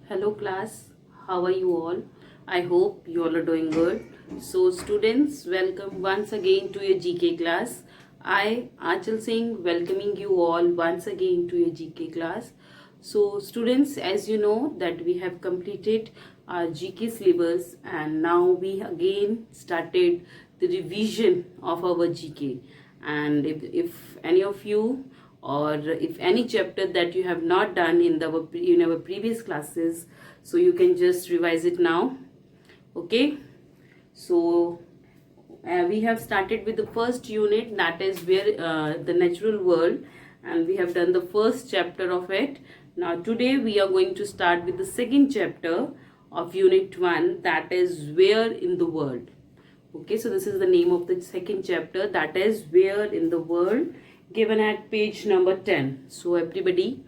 Hello class, how are you all? I hope you all are doing good. So students, welcome once again to your GK class. I, Achal Singh, welcoming you all once again to your GK class. So students, as you know that we have completed our GK syllabus and now we again started the revision of our GK. And if any of you or if any chapter that you have not done in our previous classes, so you can just revise it now. Okay, so we have started with the first unit, that is where the natural world, and we have done the first chapter of it. Now today we are going to start with the second chapter of unit 1, that is where in the world. Okay, so this is the name of the second chapter, that is where in the world, given at page number 10. So everybody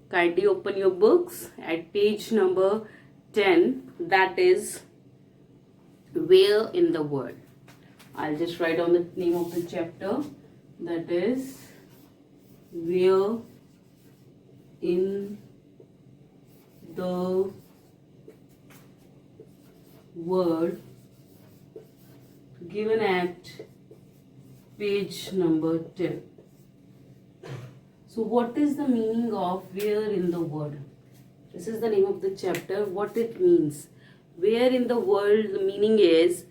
kindly open your books at page number 10, that is where in the world. I'll just write down the name of the chapter, that is where in the world, given at page number 10. So what is the meaning of where in the world? This is the name of the chapter, what it means. Where in the world, the meaning is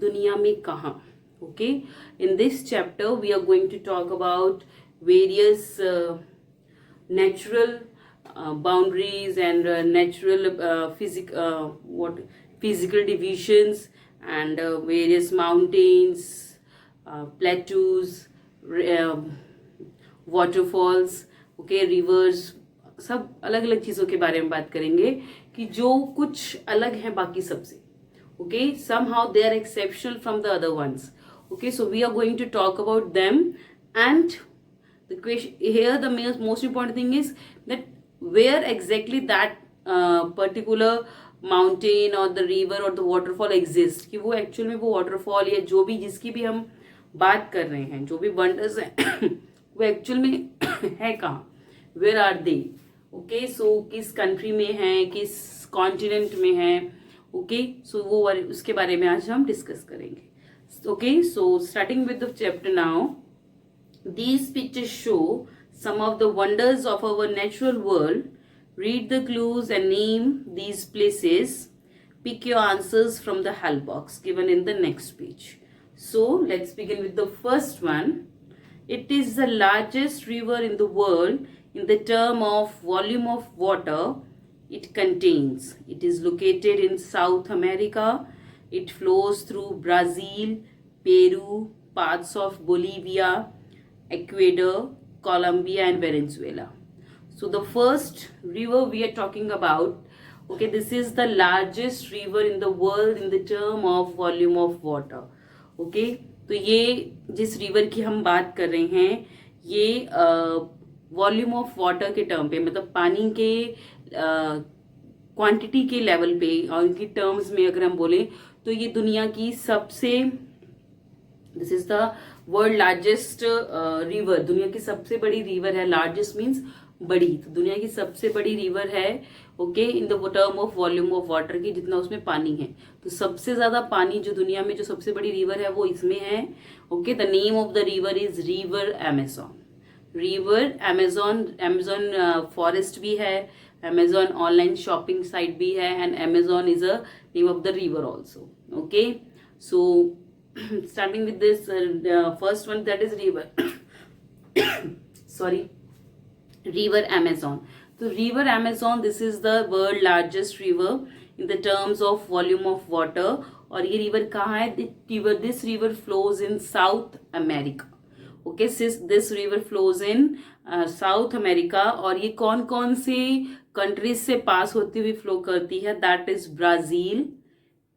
दुनिया में कहाँ. Okay, in this chapter we are going to talk about various natural boundaries and natural physical divisions and various mountains, plateaus, waterfalls, okay, rivers, सब अलग अलग चीज़ों के बारे में बात करेंगे कि जो कुछ अलग है बाकी सबसे. Okay, somehow they are exceptional from the other ones. Okay, so we are going to talk about them, and the question here, the most important thing is that where exactly that particular mountain or the river or the waterfall exists, कि वो actual में वो waterfall या जो भी जिसकी भी हम बात कर रहे हैं, जो भी wonders हैं वो actual में है कहाँ, where are they. Okay, so किस country में हैं, किस continent में हैं. ओके, सो वो उसके बारे में आज हम डिस्कस करेंगे. Okay, so starting with the chapter now. These pictures show some of the wonders of our natural world. Read the clues and name these places. Pick your answers from the help box given in the next page. So let's begin with the first one. It is the largest river in the world in the term of volume of water it contains. It is located in South America. It flows through Brazil, Peru, parts of Bolivia, Ecuador, Colombia and Venezuela. So the first river we are talking about, okay, this is the largest river in the world in the term of volume of water. Okay, तो ये जिस river की हम बात कर रहे हैं ये वॉल्यूम ऑफ वाटर के टर्म पे, मतलब पानी के क्वांटिटी के लेवल पे और इनकी टर्म्स में अगर हम बोलें तो ये दुनिया की सबसे, this is the world largest river, दुनिया की सबसे बड़ी रिवर है. लार्जेस्ट मीन्स बड़ी, तो दुनिया की सबसे बड़ी रिवर है. Okay, in the term of volume of water की, जितना उसमें पानी है, तो सबसे ज्यादा पानी जो दुनिया में जो सबसे बड़ी रिवर है वो इसमें है. Okay, the name of the river is river Amazon. River Amazon, Amazon forest भी है, अमेजॉन ऑनलाइन शॉपिंग साइट भी है, and Amazon is a name of the river also. Okay, so starting with this first one, that is river sorry, river Amazon. So river Amazon, this is the world largest river in the terms of volume of water. और ये river कहाँ है? This river flows in South America. Okay, this river flows in South America. और ये कौन कौन से countries से पास होती हुई फ्लो करती है? That is Brazil,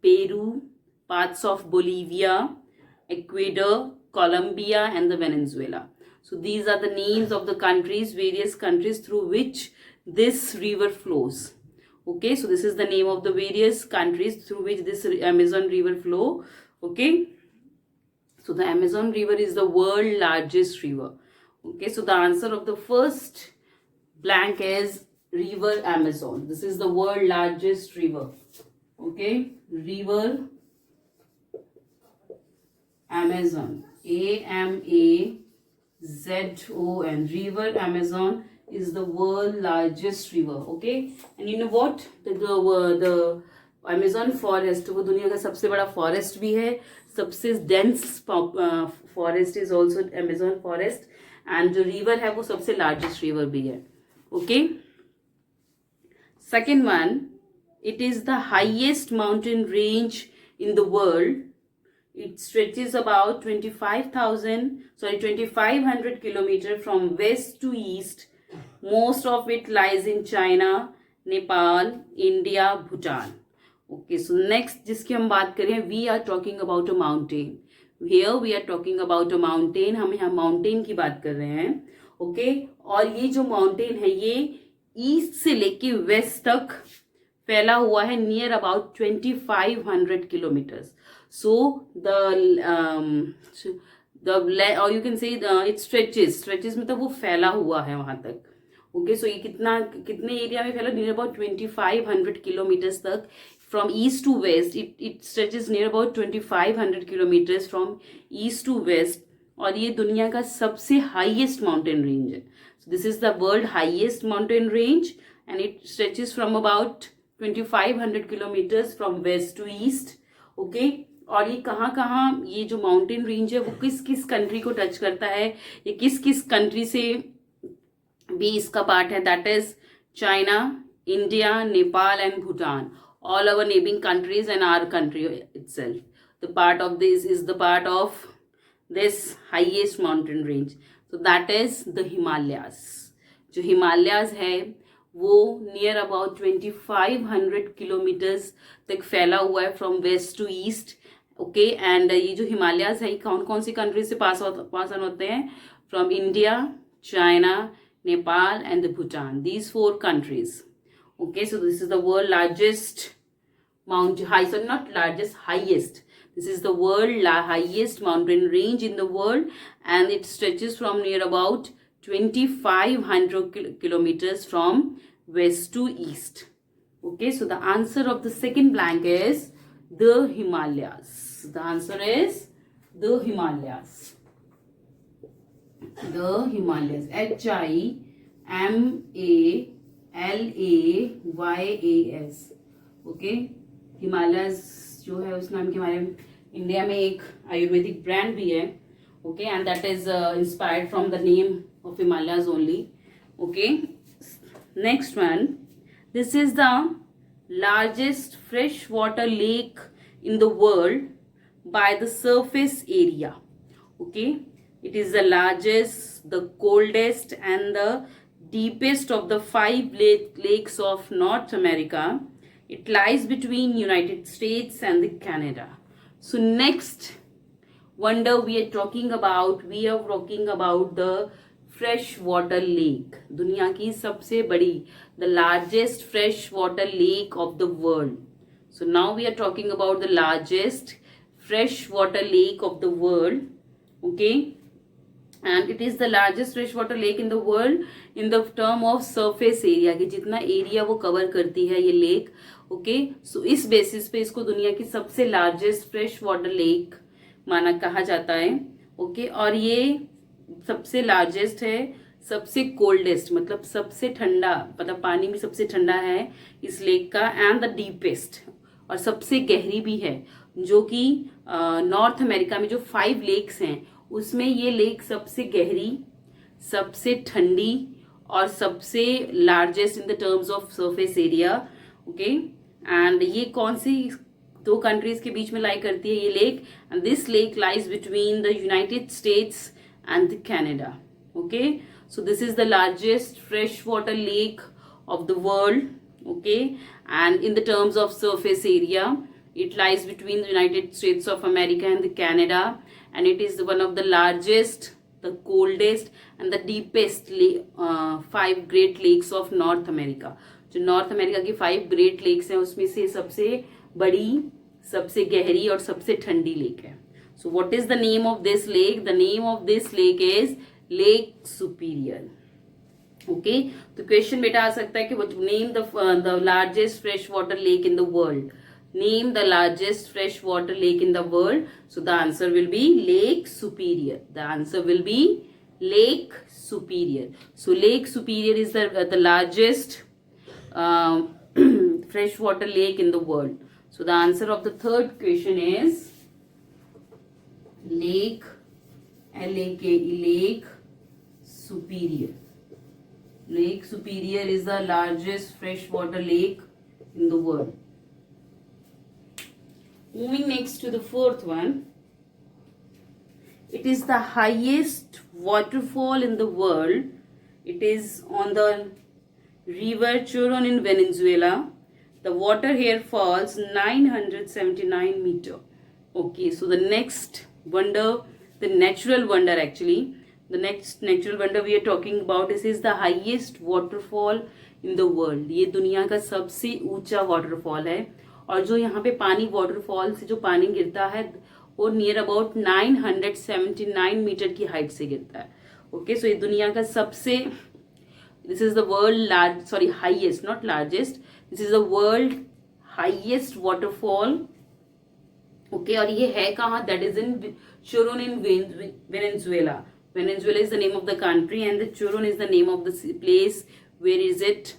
Peru, parts of Bolivia, Ecuador, Colombia and the Venezuela. So these are the names of the countries, various countries through which this river flows. Okay, so this is the name of the various countries through which this Amazon river flow. Okay, so the Amazon river is the world largest river. Okay, so the answer of the first blank is river Amazon. This is the world largest river. Okay, river Amazon, Amazon, river Amazon is the world largest river. Okay, and you know what, the Amazon forest वो दुनिया का सबसे बड़ा forest भी है, सबसे dense forest is also Amazon forest, and जो river है वो सबसे लार्जेस्ट रिवर भी है. Okay, second one, it is the highest mountain range in the world. It stretches about 2500 kilometers from west to east. Most of it lies in China, Nepal, India, Bhutan. Okay, so next जिसकी हम बात करें, we are talking about a mountain. Here we are talking about a mountain. हम यहाँ mountain की बात कर रहे हैं. ओके, और ये जो माउंटेन है ये ईस्ट से लेके वेस्ट तक फैला हुआ है, नियर अबाउट 2500 किलोमीटर्स. सो और you can say it stretches मतलब वो फैला हुआ है वहां तक. ओके, सो ये कितने एरिया में फैला, नियर अबाउट 2500 किलोमीटर्स तक. From east to west it stretches near about 2500 kilometres from east to west. और ये दुनिया का सबसे हाईएस्ट माउंटेन रेंज है. So this is the world highest mountain range and it stretches from about 2500 kilometers from west to east. Okay, और ये कहाँ ये जो माउंटेन रेंज है वो किस किस कंट्री को टच करता है, ये किस किस कंट्री से भी इसका पार्ट है. That is China, India, Nepal and Bhutan. All our neighboring countries and our country itself. The part of this is the part of this highest mountain range. So that is the Himalayas. जो हिमालयाज है वो near about 2500 kilometres तक फैला हुआ है from west to east. Okay, and ये जो हिमालयाज है कौन कौन सी कंट्रीज से पास ऑन होते हैं, from India, China, Nepal and Bhutan. These 4 countries. Okay, so this is the world largest highest. This is the world highest mountain range in the world and it stretches from near about 2500 kilometers from west to east. Okay, so the answer of the second blank is the Himalayas. The answer is the Himalayas. The Himalayas. HIMALAYAS. Okay, Himalayas जो है उस नाम के हमारे India में एक Ayurvedic brand भी है. Okay, and that is inspired from the name of Himalayas only. Okay, next one, this is the largest fresh water lake in the world by the surface area. Okay, it is the largest, the coldest and the deepest of the 5 lakes of North America. It lies between United States and the Canada. So next wonder we are talking about the fresh water lake. दुनिया की सबसे बड़ी, the largest fresh water lake of the world. So now we are talking about the largest fresh water lake of the world. Okay, and it is the largest freshwater lake in the world in the term of surface area, कि जितना area वो cover करती है ये lake. Okay, सो इस basis पे इसको दुनिया की सबसे लार्जेस्ट फ्रेश वाटर लेक कहा जाता है. ओके, और ये सबसे लार्जेस्ट है, सबसे कोल्डेस्ट मतलब सबसे ठंडा, मतलब पानी भी सबसे ठंडा है इस लेक का, एंड द डीपेस्ट और सबसे गहरी भी है, जो कि नॉर्थ अमेरिका में जो 5 लेक्स हैं उसमें ये लेक सबसे गहरी, सबसे ठंडी और सबसे largest in the terms of surface area. Okay, and ये कौन सी 2 कंट्रीज के बीच में लाई करती है ये lake, and this lake lies between the United states and the Canada. Okay, so this is the largest fresh water lake of the world. Okay, and in the terms of surface area it lies between the United States of America and the Canada, and it is one of the largest, the coldest and the deepest 5 great lakes of North America. जो north America की 5 great lakes हैं उसमें से सबसे बड़ी, सबसे गहरी और सबसे ठंडी लेक है. सो what is the name of this lake? The name of this lake is lake superior. Okay, तो क्वेश्चन बेटा आ सकता है कि name the largest fresh water lake in the world. Name the largest fresh water lake in the world. So the answer will be Lake Superior. The answer will be Lake Superior. So Lake Superior is the largest freshwater lake in the world. So the answer of the third question is Lake L-A-K-E, Lake Superior. Lake Superior is the largest freshwater lake in the world. Moving next to the fourth one. It is the highest waterfall in the world. It is on the river Churon in Venezuela. The water here falls 979 meter. Okay, so the next wonder, the natural wonder actually, the next natural wonder we are talking about is the highest waterfall in the world. ये दुनिया का सबसे ऊंचा waterfall है, और जो यहाँ पे पानी वाटरफॉल से जो पानी गिरता है वो नियर अबाउट 979 मीटर की हाइट से गिरता है. ओके, सो ये दुनिया का सबसे, this is the world highest, not largest, this is the world highest waterfall. Okay, और ये है कहाँ? That is in Churon in Venezuela. Venezuela is the name of the country and the Churon is the name of the place where is it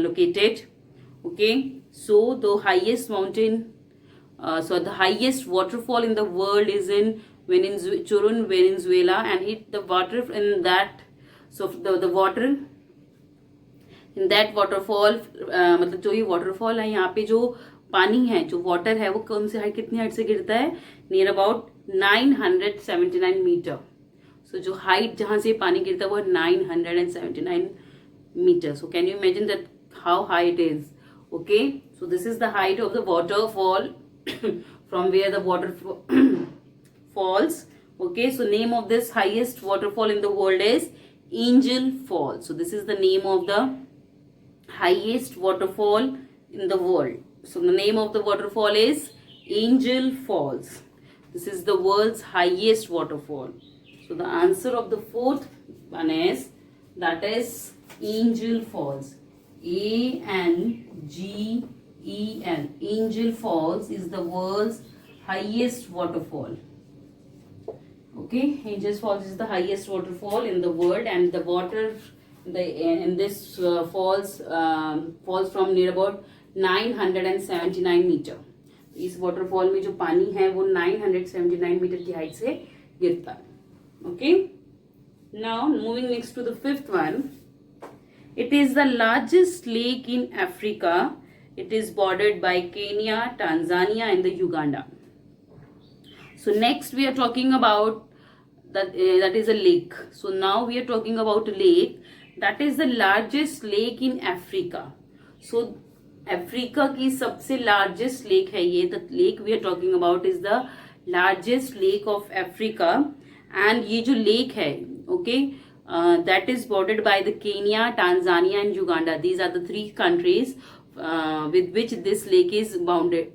located. Okay, so the highest mountain, the highest waterfall in the world is in Churon, Venezuela, and the water in that, so the water in that waterfall, मतलब जो ये waterfall है, यहाँ पे जो पानी है, जो water है, वो कौन से हाइट, कितनी हाइट से गिरता है? Near about 979 metre. सो जो हाइट जहाँ से पानी गिरता है वो 979 metre. So can you imagine that how high it is. Okay, so this is the height of the waterfall from where the water falls. Okay, so name of this highest waterfall in the world is Angel Falls. So this is the name of the highest waterfall in the world. So the name of the waterfall is Angel Falls. This is the world's highest waterfall. So the answer of the fourth one is, that is Angel Falls. ANGEL. Angel Falls is the world's highest waterfall. Okay, Angel Falls is the highest waterfall in the world, and the water in this falls from near about 979 metre. इस waterfall में जो पानी है वो 979 metre की height से गिरता है. Okay, now moving next to the fifth one. It is the largest lake in Africa. It is bordered by Kenya, Tanzania, and the Uganda. So next we are talking about that is a lake. So now we are talking about a lake that is the largest lake in Africa. So Africa की सबसे largest lake है ये. The lake we are talking about is the largest lake of Africa. And ये जो lake है, okay, that is bordered by the Kenya, Tanzania, and Uganda. These are the three countries with which this lake is bounded,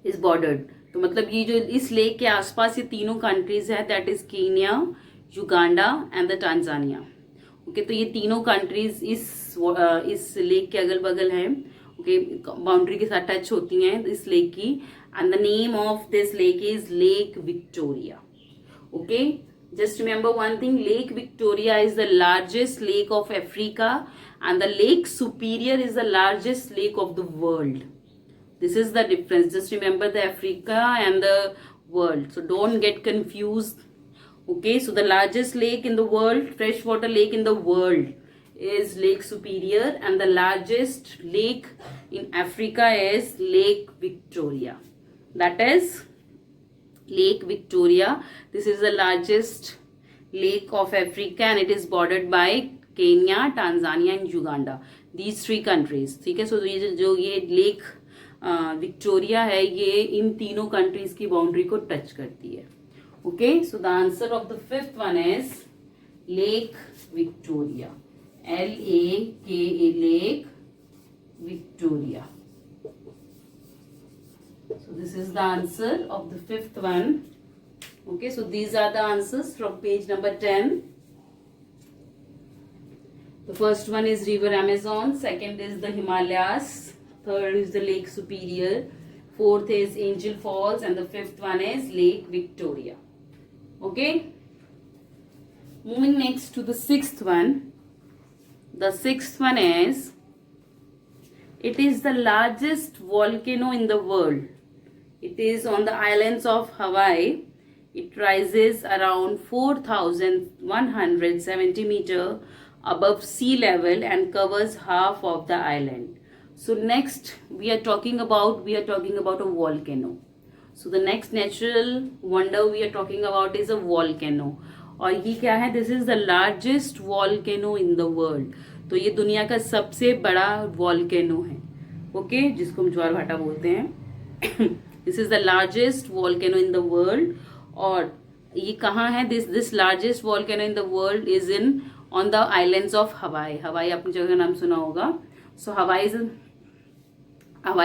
is bordered. तो मतलब ये जो इस lake के आसपास ये तीनों कंट्रीज है, that is Kenya, Uganda and the Tanzania. Okay, तो ये तीनों कंट्रीज इस लेक के अगल बगल हैं. ओके, बाउंड्री के साथ टच होती हैं इस लेक की. And the name of this lake is lake Victoria. Okay, just remember one thing, Lake Victoria is the largest lake of Africa and the Lake Superior is the largest lake of the world. This is the difference. Just remember the Africa and the world, so don't get confused. Okay, so the largest lake in the world, freshwater lake in the world, is Lake Superior, and the largest lake in Africa is Lake Victoria. That is Lake Victoria. This is the largest lake of Africa and it is bordered by Kenya, Tanzania and Uganda. These three countries. ठीक है, so ये lake Victoria है, ये इन तीनों countries की boundary को touch करती है. Okay, so the answer of the fifth one is lake Victoria. LAKE, Lake Victoria. So this is the answer of the fifth one. Okay, so these are the answers from page number 10. The first one is river Amazon, second is the Himalayas, third is the Lake Superior, fourth is Angel Falls, and the fifth one is Lake Victoria. Okay. Moving next to the sixth one. The sixth one is, it is the largest volcano in the world. It is on the islands of Hawaii. It rises around 4,170 meters above sea level and covers half of the island. So next we are talking about a volcano. So the next natural wonder we are talking about is a volcano. और ये क्या है? This is the largest volcano in the world. तो ये दुनिया का सबसे बड़ा वॉल्केनो है. ओके, जिसको हम ज्वार भाटा बोलते हैं. This is the largest volcano in the world. और ये कहाँ है? This largest volcano in the world is in on the islands of हवाई. हवाई अपनी जगह का नाम सुना होगा. सो हवाई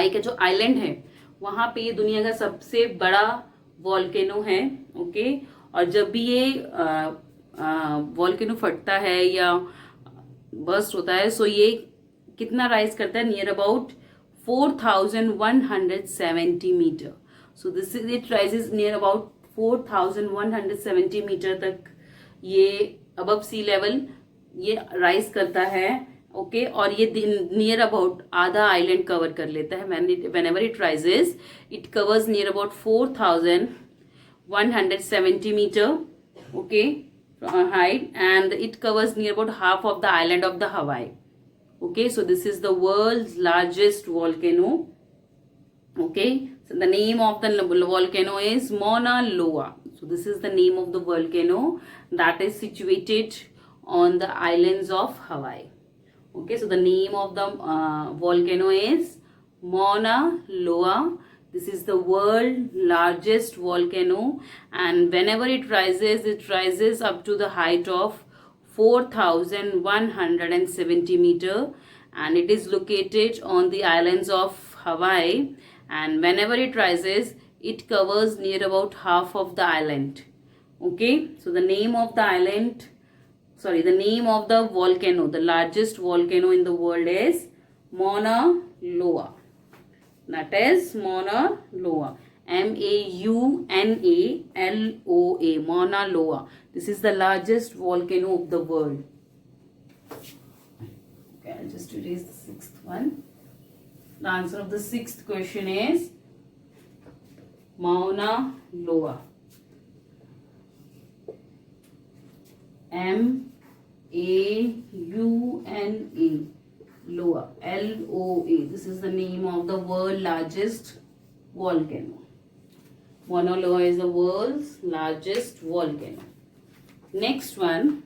का जो आइलैंड है वहां पे ये दुनिया का सबसे बड़ा वॉल्केनो है. ओके. और जब भी ये वॉल्केनो फटता है या बर्स्ट होता है, सो ये कितना राइज करता है? Near about 4,170 metre. So this is it rises near about 4,170 metre तक ये अबव सी लेवल ये राइज करता है. ओके. और ये नियर अबाउट आधा आइलैंड कवर कर लेता है. whenever it rises, it covers near about 4,170 meter, okay, height, and it covers near about half of the island of the Hawaii. Okay, so this is the world's largest volcano. Okay, so the name of the volcano is Mauna Loa. So this is the name of the volcano that is situated on the islands of Hawaii. Okay, so the name of the volcano is Mauna Loa. This is the world's largest volcano, and whenever it rises up to the height of 4,170 meter, and it is located on the islands of Hawaii, and whenever it rises, it covers near about half of the island. Okay, so the name of the volcano, the largest volcano in the world is Mauna Loa. That is Mauna Loa. MAUNALOA. Mauna Loa. This is the largest volcano of the world. Okay, I'll just erase the sixth one. The answer of the sixth question is Mauna Loa. MAUNA. Loa. LOA. This is the name of the world's largest volcano. Mauna Loa is the world's largest volcano. Next one.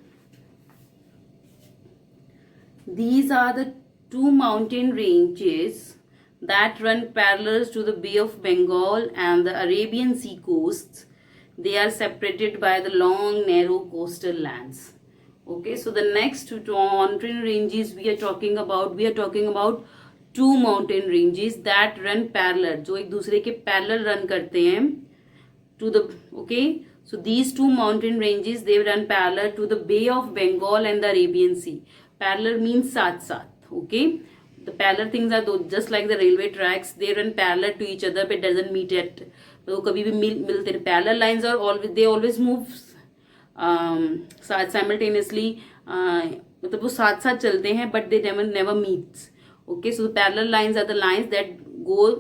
These are the two mountain ranges that run parallel to the Bay of Bengal and the Arabian Sea coasts. They are separated by the long, narrow coastal lands. Okay, so the next two mountain ranges we are talking about two mountain ranges that run parallel, जो एक दूसरे के parallel run करते हैं to the, okay, so these two mountain ranges, they run parallel to the Bay of Bengal and the Arabian Sea. Parallel means साथ साथ. Okay, the parallel things are just like the railway tracks, they run parallel to each other but doesn't meet at, तो कभी भी मिलते. Parallel lines are always move simultaneously, मतलब वो साथ साथ चलते हैं but they never meets. Okay, so parallel lines are the lines that go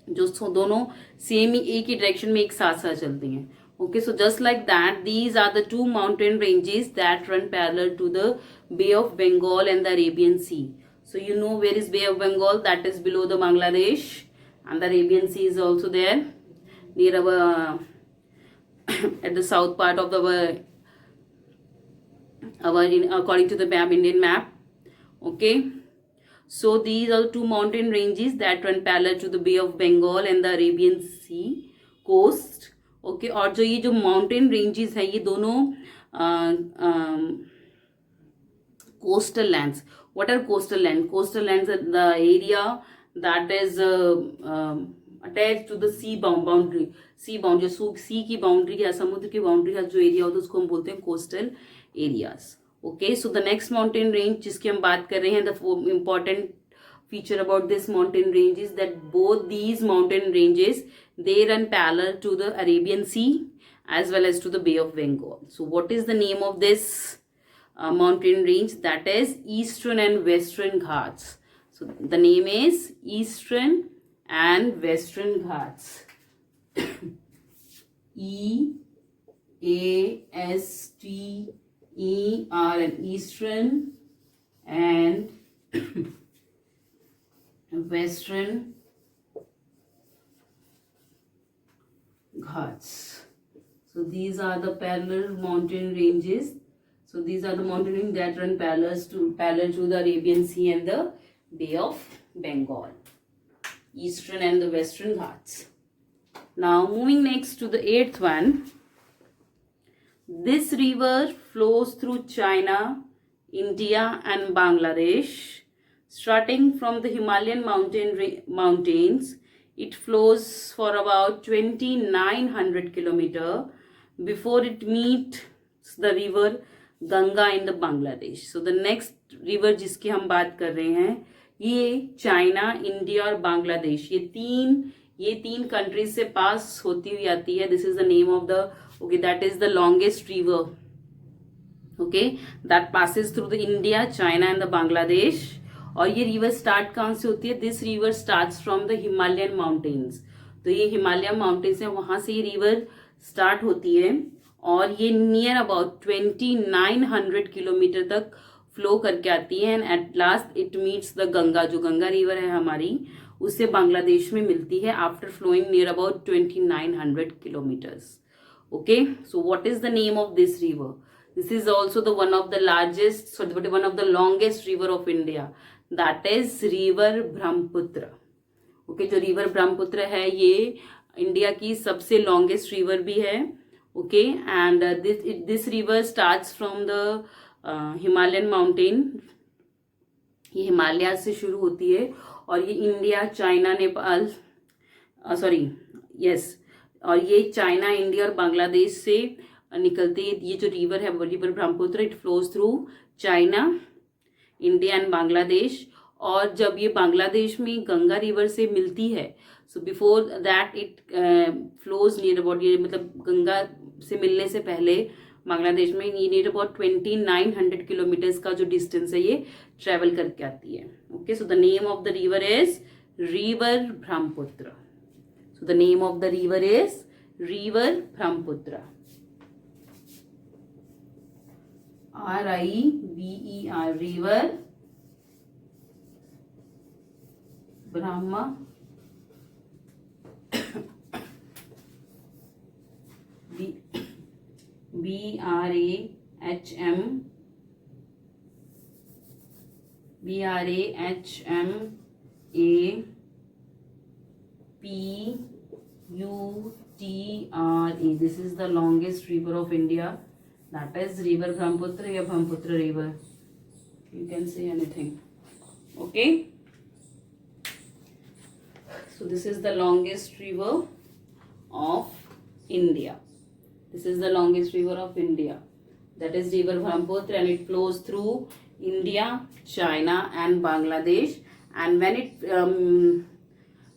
जो दोनों सेम ही एक ही डायरेक्शन में एक साथ साथ चलती हैं. Okay, so just like that, these are the two mountain ranges that run parallel to the Bay of Bengal and the Arabian Sea. So you know where is Bay of Bengal? That is below the Bangladesh, and the Arabian Sea is also there near our at the south part of according to the map, Indian map. Okay, so these are the two mountain ranges that run parallel to the Bay of Bengal and the Arabian Sea coast. Okay, और जो ये जो mountain ranges है ये दोनों coastal lands. What are coastal lands? Coastal lands are the area that is attached to the sea boundary. Sea boundary, जो sea की boundary या समुद्र की boundary का जो area होता है उसको हम बोलते हैं coastal areas. Okay, so the next mountain range जिसकी हम बात कर रहे हैं, the important feature about this mountain range is that both these mountain ranges, they run parallel to the Arabian Sea as well as to the Bay of Bengal. So what is the name of this mountain range? That is Eastern and Western Ghats. So the name is Eastern and Western Ghats. EASTER and Eastern and Western Ghats. So these are the parallel mountain ranges. So these are the mountain ranges that run parallel to the Arabian Sea and the Bay of Bengal. Eastern and the Western Ghats. Now moving next to the 8th one. This river flows through China, India and Bangladesh. Starting from the Himalayan mountains, it flows for about 2900 kilometers before it meets the river Ganga in the Bangladesh. So the next river जिसकी हम बात कर रहे हैं, ये China, India और बांग्लादेश, ये तीन कंट्रीज से पास होती हुई आती है. This is the name of the, okay, that is the longest river, okay, that passes through the India, China and the Bangladesh. और ये रिवर स्टार्ट कहाँ से होती है? This river starts from the Himalayan mountains. तो ये हिमालयन माउंटेन्स है, वहां से ये रिवर स्टार्ट होती है और ये नियर अबाउट 2900 किलोमीटर तक फ्लो करके आती है. And at last it meets the Ganga, जो गंगा रिवर है हमारी, उससे बांग्लादेश में मिलती है after flowing near about 2900 kilometres. Okay, so what is the name of this river? This is also the one of the largest, one of the longest river of India. That is river Brahmaputra. Okay, जो river Brahmaputra है ये India की सबसे longest river भी है. Okay, and this river starts from the Himalayan mountain. ये हिमालय से शुरू होती है और ये इंडिया, चाइना, नेपाल, और ये चाइना, इंडिया और बांग्लादेश से निकलती है. ये जो रिवर है, river Brahmaputra, it flows through China, India and Bangladesh. और जब ये बांग्लादेश में गंगा रिवर से मिलती है, so before that it flows near about, ये मतलब गंगा से मिलने से पहले बांग्लादेश में ये नियर अबाउट 2900 किलोमीटर्स का जो डिस्टेंस है ये ट्रेवल करके आती है. Okay, so the name of the river is river Brahmaputra. So the name of the river is river Brahmaputra. RIVER, river Brahma BRAHMAPUTRA. This is the longest river of India. That is river Brahmaputra या Brahmaputra river. You can say anything. Okay. So this is the longest river of India. This is the longest river of India. That is river Brahmaputra, and it flows through India, China and Bangladesh. And when it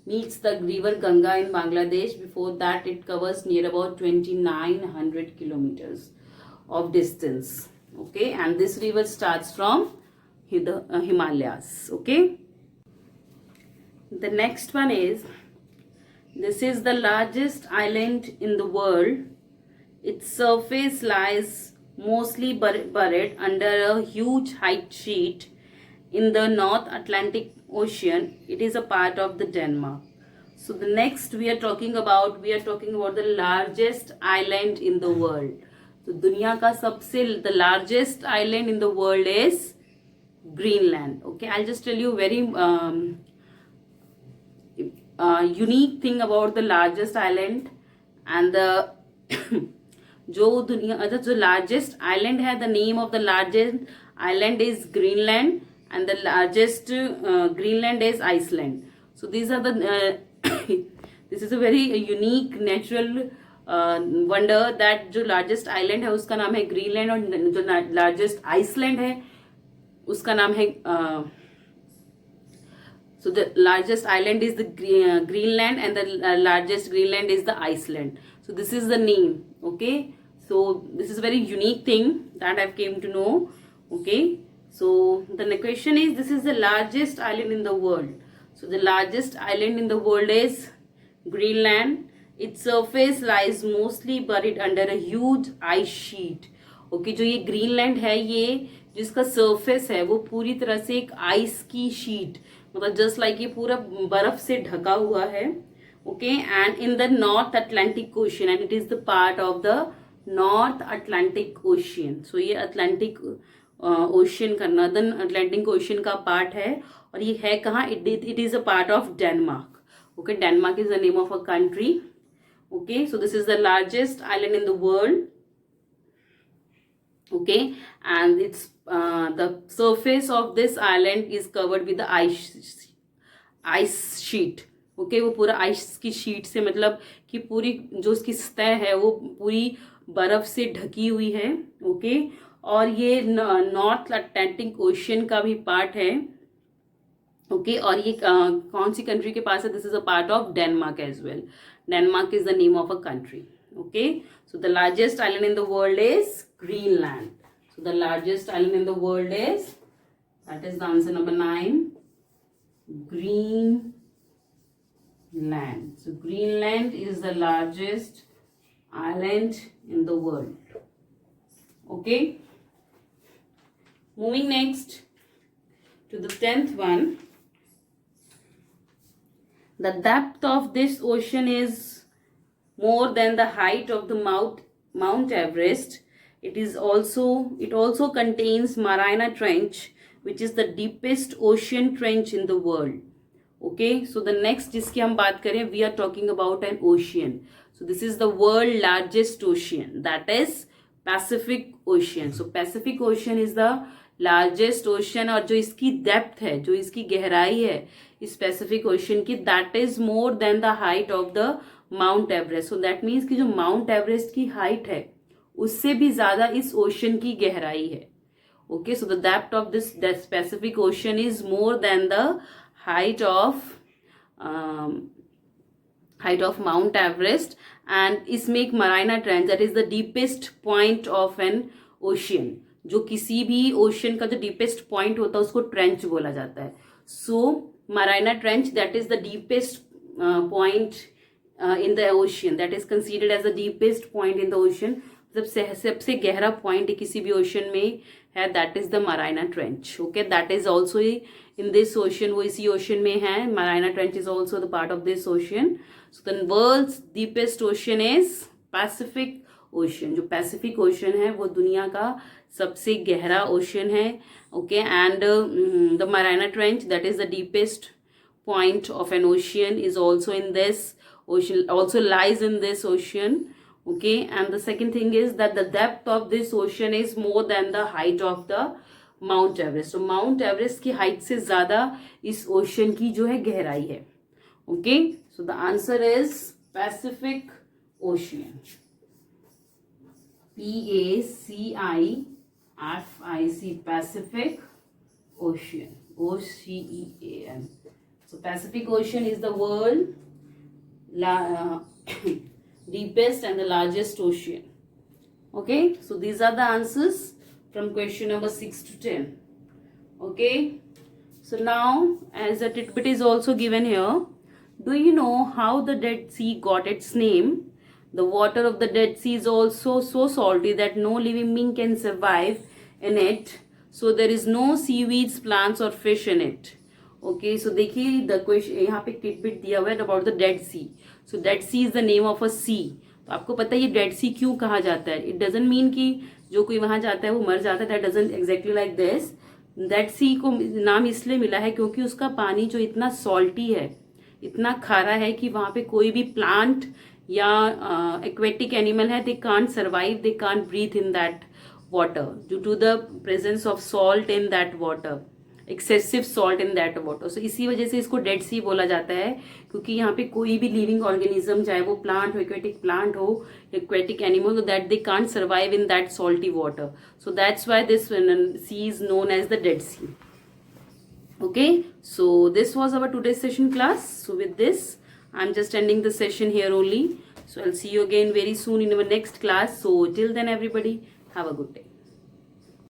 meets the river Ganga in Bangladesh, before that it covers near about 2900 kilometers of distance. Okay, and this river starts from the Himalayas. Okay. The next one is, this is the largest island in the world. Its surface lies mostly buried under a huge ice sheet in the North Atlantic Ocean. It is a part of the Denmark. So the next we are talking about the largest island in the world. So दुनिया का सबसे the largest island in the world is Greenland. Okay, I'll just tell you very unique thing about the largest island. And the जो largest island है, the name of the largest island is Greenland, and the largest Greenland is Iceland. So these are the this is a very unique natural wonder that जो largest island है उसका नाम है Greenland, और जो largest Iceland है उसका नाम है so the largest island is the Greenland, and the largest Greenland is the Iceland. So this is the name. Okay, so this is a very unique thing that I've came to know. Okay, so the question is, this is the largest island in the world. So the largest island in the world is Greenland. Its surface lies mostly buried under a huge ice sheet. Okay, जो ये Greenland है, ये जिसका surface है वो पूरी तरह से एक आइस की शीट, मतलब जस्ट लाइक ये पूरा बर्फ से ढका हुआ है. Okay, and in the North Atlantic Ocean, and it is the part of the North Atlantic Ocean. So ये अटलांटिक ओशियन का, नॉर्दर्न अटलांटिक ओशियन का पार्ट है, और ये है कहाँ? It is a part of Denmark. Okay, Denmark is the name of a country. Okay, so this is the largest island in the world. Okay, and it's the surface of this island is covered with the ice sheet. Okay, वो पूरा ice की sheet से, मतलब कि पूरी जो उसकी सतह है वो पूरी बर्फ से ढकी हुई है. ओके, और ये नॉर्थ अटलांटिक ओशियन का भी पार्ट है. ओके, और ये कौन सी कंट्री के पास है? This is a part of Denmark as well. Denmark is the name of a country. Okay, so the largest island in the world is Greenland. So the largest island in the world is, that is the answer number 9, Greenland. So Greenland is the largest island in the world. Okay, moving next to the 10th one. The depth of this ocean is more than the height of the Mount Everest. It also contains Mariana Trench, which is the deepest ocean trench in the world. Okay, so the next जिसकी हम बात करें, we are talking about an ocean. So this is the world largest ocean, that is Pacific Ocean. So Pacific Ocean is the largest ocean, और जो इसकी depth है, जो इसकी गहराई है इस Pacific Ocean की, that is more than the height of the mount Everest. So that means कि जो माउंट एवरेस्ट की हाइट है उससे भी ज्यादा इस ओशन की गहराई है. Okay, so the depth of this Pacific ocean is more than the height of mount Everest. And इसमें एक मराइना Trench, that is the deepest point of N ocean. जो किसी भी ओशन का जो डीपेस्ट पॉइंट होता है उसको ट्रेंच बोला जाता है. So Mariana Trench, that is the deepest point in the ocean, that is considered as the deepest point in the ocean. सबसे गहरा पॉइंट किसी भी ओशन में है, that is the Mariana Trench. Okay, that is also in this ocean, वो इसी ocean में है. Mariana Trench is also the part of this ocean. So the world's deepest ocean is Pacific Ocean. जो Pacific Ocean है वो दुनिया का सबसे गहरा ओशन है. Okay, and the Mariana Trench, that is the deepest point of an ocean, is also in this ocean, also lies in this ocean. Okay, and the second thing is that the depth of this ocean is more than the height of the Mount Everest. So Mount Everest की height से ज्यादा इस ocean की जो है गहराई है. Okay, so the answer is Pacific Ocean. PACIFIC, Pacific Ocean, OCEAN. So Pacific Ocean is the world deepest and the largest ocean. Okay, so these are the answers from question number 6 to 10. Okay, so now as a tidbit is also given here, do you know how the Dead Sea got its name? The water of the Dead Sea is also so salty that no living being can survive in it, so there is no seaweeds, plants or fish in it. Okay, so देखिए the question यहाँ पे titbit दिया हुआ है about the dead Sea. So Dead Sea is the name of a sea. तो आपको पता है ये डेड सी क्यों कहा जाता है? इट डजंट मीन कि जो कोई वहां जाता है वो मर जाता है. That doesn't exactly like this. Dead Sea को नाम इसलिए मिला है क्योंकि उसका पानी जो इतना सॉल्टी है, इतना खारा है कि वहां पे कोई भी प्लांट या एक्वेटिक एनिमल है, they can't survive, they can't breathe in that water due to the presence of salt in that water. Excessive salt in that water. So इसी वजह से इसको डेड सी बोला जाता है, क्योंकि यहाँ पे कोई भी लिविंग ऑर्गेनिज्म, चाहे वो प्लांट हो, एक्वेटिक प्लांट हो, एक्वेटिक एनिमल, तो that they can't survive in that salty water. So that's why this sea is known as the dead sea. Okay, so this was our today's session class. So with this, I'm just ending the session here only. So I'll see you again very soon in our next class. So till then, everybody, have a good day.